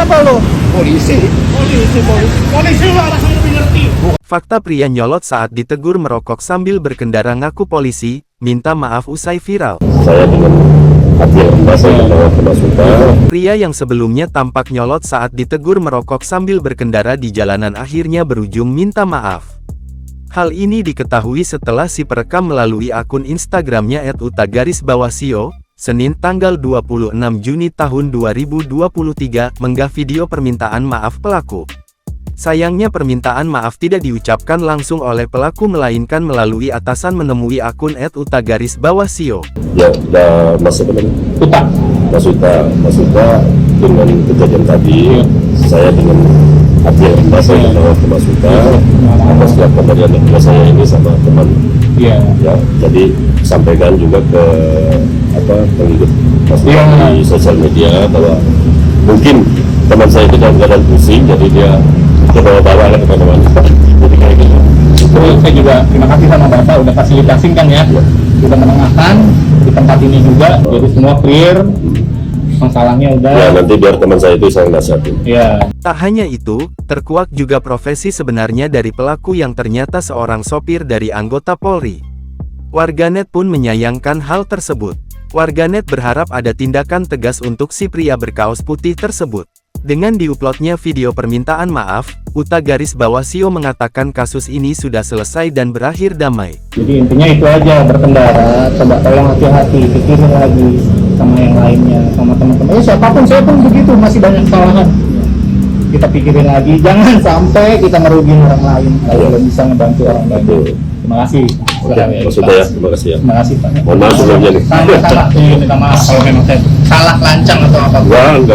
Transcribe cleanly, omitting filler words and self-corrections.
apa lo? Polisi. Polisi lo harus lebih ngerti. Fakta pria nyolot saat ditegur merokok sambil berkendara ngaku polisi, minta maaf usai viral. Saya dengan hati yang rendah saya membawa ke Masuta. Pria yang sebelumnya tampak nyolot saat ditegur merokok sambil berkendara di jalanan akhirnya berujung minta maaf. Hal ini diketahui setelah si perekam melalui akun Instagramnya @uta_sio, Senin tanggal 26 Juni tahun 2023, menggah video permintaan maaf pelaku. Sayangnya permintaan maaf tidak diucapkan langsung oleh pelaku melainkan melalui atasan menemui akun @uta_sio. Ya, udah masuk ke Masuta dengan kejadian tadi. Saya dengan hati yang rendah saya membawa ke Masuta atas pemberian yang saya ini sama teman. Ya, jadi sampaikan juga ke pengikut Masuta di sosial media bahwa mungkin teman saya itu dalam keadaan pusing, jadi dia bawa-bawa ke teman-teman. Jadi kayak gitu. Terus saya juga terima kasih sama Bapak udah fasilitasin kan ya. Udah menengahkan di tempat ini juga, jadi semua clear. Masalahnya udah. Ya, nanti biar teman saya itu saya nasihatin. Ya. Tak hanya itu, terkuak juga profesi sebenarnya dari pelaku yang ternyata seorang sopir dari anggota Polri. Warganet pun menyayangkan hal tersebut. Warganet berharap ada tindakan tegas untuk si pria berkaos putih tersebut. Dengan diuploadnya video permintaan maaf, uta_sio mengatakan kasus ini sudah selesai dan berakhir damai. Jadi intinya itu aja, berkendara, coba tolong hati-hati, pikirin lagi sama yang lainnya, sama teman-teman. Siapapun, saya pun begitu, masih banyak kesalahan. Kita pikirin lagi, jangan sampai kita merugikan orang lain kalau belum bisa ngebantu orang lain. Terima kasih. Maksudnya ya, terima kasih ya. Terima kasih Pak. Mohon maaf sebelumnya nih. Salah, minta maaf kalau memang saya salah lancang atau apa. Enggak.